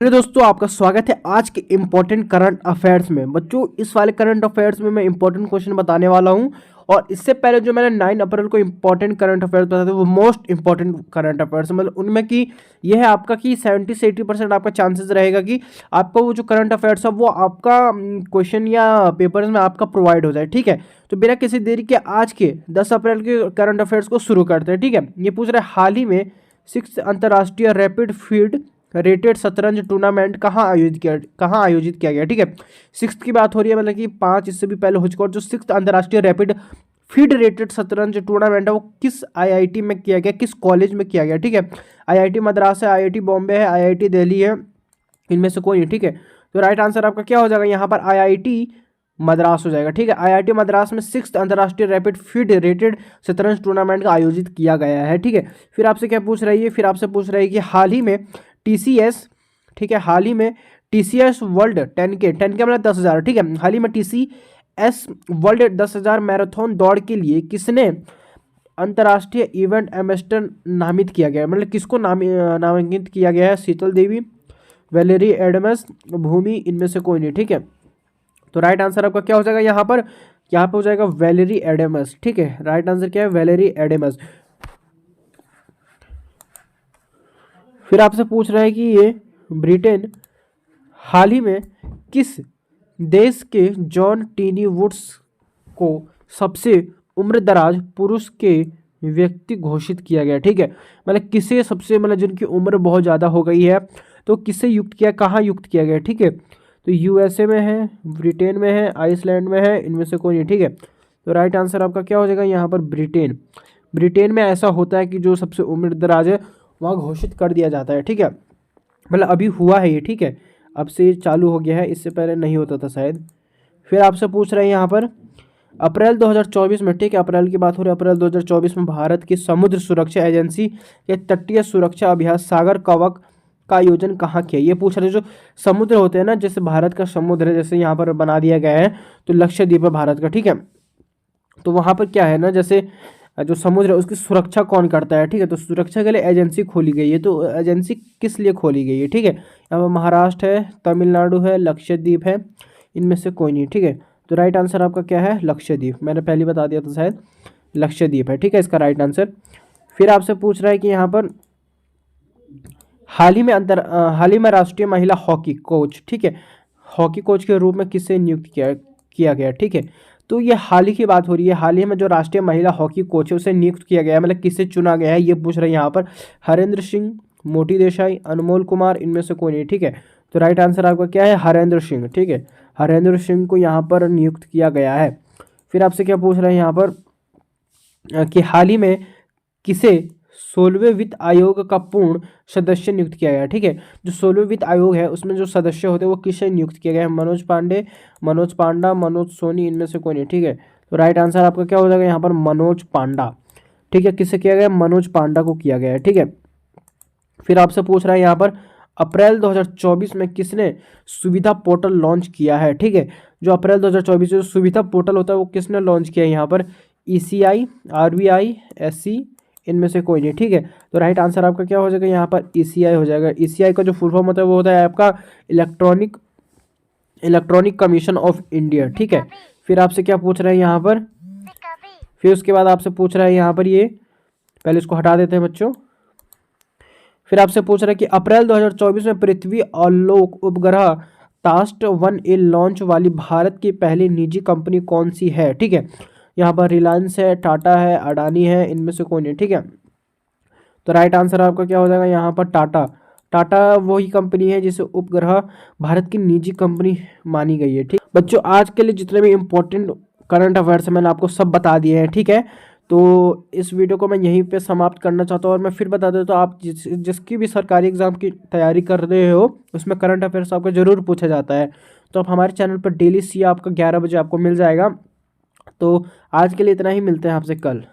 तो दोस्तों आपका स्वागत है आज के इम्पोर्टेंट करंट अफेयर्स में। बच्चों इस वाले करंट अफेयर्स में मैं इंपॉर्टेंट क्वेश्चन बताने वाला हूं। और इससे पहले जो मैंने 9 अप्रैल को इंपॉर्टेंट करंट अफेयर्स बताए थे वो मोस्ट इंपॉर्टेंट करंट अफेयर्स, मतलब उनमें कि यह है आपका कि 70 से 80% आपका चांसेस रहेगा कि आपका वो जो करंट अफेयर्स है वो आपका क्वेश्चन या पेपर्स में आपका प्रोवाइड हो जाए। ठीक है, तो बिना किसी देरी के आज के 10 अप्रैल के करंट अफेयर्स को शुरू करते हैं। ठीक है, ये पूछ रहे हाल ही में 6th अंतर्राष्ट्रीय रैपिड फील्ड रेटेड शतरंज टूर्नामेंट कहाँ आयोजित किया गया। ठीक है, 6th की बात हो रही है, मतलब कि 5 इससे भी पहले हो चुका। और जो 6th अंतर्राष्ट्रीय रैपिड फील्ड रेटेड शतरंज टूर्नामेंट है वो किस आईआईटी में किया गया, किस कॉलेज में किया गया। ठीक है, आईआईटी मद्रास है, आईआईटी बॉम्बे है, आईआईटी दिल्ली है, इनमें से कोई नहीं। ठीक है, तो राइट आंसर आपका क्या हो जाएगा यहाँ पर आईआईटी मद्रास हो जाएगा। ठीक है, आईआईटी मद्रास में 6th अंतर्राष्ट्रीय रैपिड फील्ड रेटेड शतरंज टूर्नामेंट का आयोजित किया गया है। ठीक है, फिर आपसे क्या पूछ रही है, फिर आपसे पूछ रही है कि हाल ही में टीसीएस, ठीक है, हाल ही में टीसीएस वर्ल्ड 10K मतलब 10,000। ठीक है, हाल ही में टीसीएस वर्ल्ड 10,000 मैराथन दौड़ के लिए किसने अंतर्राष्ट्रीय इवेंट एम्बेसडर नामित किया गया, मतलब किसको नामांकित किया गया है। शीतल देवी, वैलेरी एडमस, भूमि, इनमें से कोई नहीं। ठीक है, तो राइट आंसर आपका क्या हो जाएगा यहाँ पर हो जाएगा वैलेरी एडमस। ठीक है, राइट आंसर क्या है, वैलेरी एडमस। फिर आपसे पूछ रहा है कि ये ब्रिटेन हाल ही में किस देश के जॉन टीनी वुड्स को सबसे उम्रदराज पुरुष के व्यक्ति घोषित किया गया। ठीक है, मतलब किसे सबसे, मतलब जिनकी उम्र बहुत ज़्यादा हो गई है तो किससे युक्त किया, कहाँ युक्त किया गया। ठीक है, तो यूएसए में है, ब्रिटेन में है, आइसलैंड में है, इनमें से कोई नहीं। ठीक है, तो राइट आंसर आपका क्या हो जाएगा यहाँ पर ब्रिटेन में ऐसा होता है कि जो सबसे उम्रदराज है वहाँ घोषित कर दिया जाता है। ठीक है, मतलब अभी हुआ है ये। ठीक है, अब से ये चालू हो गया है, इससे पहले नहीं होता था शायद। फिर आपसे पूछ रहे हैं यहाँ पर अप्रैल 2024 में, ठीक है, अप्रैल की बात हो रही है, अप्रैल 2024 में भारत की समुद्र सुरक्षा एजेंसी के तटीय सुरक्षा अभ्यास सागर कवक का आयोजन कहाँ किया। ये पूछ रहे जो समुद्र होते हैं ना, जैसे भारत का समुद्र है, जैसे यहाँ पर बना दिया गया है तो लक्षद्वीप है भारत का। ठीक है, तो वहाँ पर क्या है ना, जैसे जो समुद्र है उसकी सुरक्षा कौन करता है। ठीक है, तो सुरक्षा के लिए एजेंसी खोली गई है, तो एजेंसी किस लिए खोली गई है। ठीक है, यहाँ पर महाराष्ट्र है, तमिलनाडु है, लक्षद्वीप है, इनमें से कोई नहीं। ठीक है, तो राइट आंसर आपका क्या है, लक्षद्वीप। मैंने पहले बता दिया था शायद, लक्षद्वीप है। ठीक है, इसका राइट आंसर। फिर आपसे पूछ रहा है कि यहाँ पर हाल ही में राष्ट्रीय महिला हॉकी कोच, ठीक है, हॉकी कोच के रूप में किससे नियुक्त किया गया। ठीक है, तो ये हाल ही की बात हो रही है, हाल ही में जो राष्ट्रीय महिला हॉकी कोच है उसे नियुक्त किया गया है, मतलब किससे चुना गया है ये पूछ रहे हैं यहाँ पर। हरेंद्र सिंह, मोटी देसाई, अनमोल कुमार, इनमें से कोई नहीं। ठीक है, तो राइट आंसर आपका क्या है, हरेंद्र सिंह। ठीक है, हरेंद्र सिंह को यहाँ पर नियुक्त किया गया है। फिर आपसे क्या पूछ रहे हैं यहाँ पर कि हाल ही में किसे 16वें वित्त आयोग का पूर्ण सदस्य नियुक्त किया गया। ठीक है, जो 16वें वित्त आयोग है उसमें जो सदस्य होते हैं वो किससे नियुक्त किया गया है, मनोज पांडे, मनोज पांडा, मनोज सोनी, इनमें से कोई नहीं। ठीक है, तो राइट आंसर आपका क्या हो जाएगा यहाँ पर, मनोज पांडा। ठीक है, किससे किया गया, मनोज पांडा को किया गया है। ठीक है, फिर आपसे पूछ रहा है यहाँ पर अप्रैल 2024 में किसने सुविधा पोर्टल लॉन्च किया है। ठीक है, जो अप्रैल 2024 जो सुविधा पोर्टल होता है वो किसने लॉन्च किया है यहाँ पर, ईसीआई, आरबीआई, एससी, इनमें से कोई नहीं। ठीक है, तो राइट आंसर आपका क्या हो जाएगा यहाँ पर, ईसीआई हो जाएगा। ईसीआई का जो फुल फॉर्म होता है वो होता है आपका इलेक्ट्रॉनिक कमीशन ऑफ इंडिया। ठीक है, फिर आपसे क्या पूछ रहे हैं यहाँ पर, फिर उसके बाद आपसे पूछ रहा है यहाँ पर, ये पहले इसको हटा देते हैं बच्चों। फिर आपसे पूछ रहा है कि अप्रैल 2024 में पृथ्वी आलोक उपग्रह टास्ट 1A लॉन्च वाली भारत की पहली निजी कंपनी कौन सी है। ठीक है, यहाँ पर रिलायंस है, टाटा है, अडानी है, इनमें से कोई नहीं। ठीक है, तो राइट आंसर आपका क्या हो जाएगा यहाँ पर, टाटा वही कंपनी है जिसे उपग्रह भारत की निजी कंपनी मानी गई है। ठीक बच्चों, आज के लिए जितने भी इंपॉर्टेंट करंट अफेयर्स हैं मैंने आपको सब बता दिए हैं। ठीक है, तो इस वीडियो को मैं यहीं पे समाप्त करना चाहता हूँ। और मैं फिर बता देता तो आप जिसकी भी सरकारी एग्जाम की तैयारी कर रहे हो उसमें करंट अफेयर्स आपको जरूर पूछा जाता है, तो आप हमारे चैनल पर डेली सी आपका 11 बजे आपको मिल जाएगा। तो आज के लिए इतना ही, मिलते हैं आपसे कल।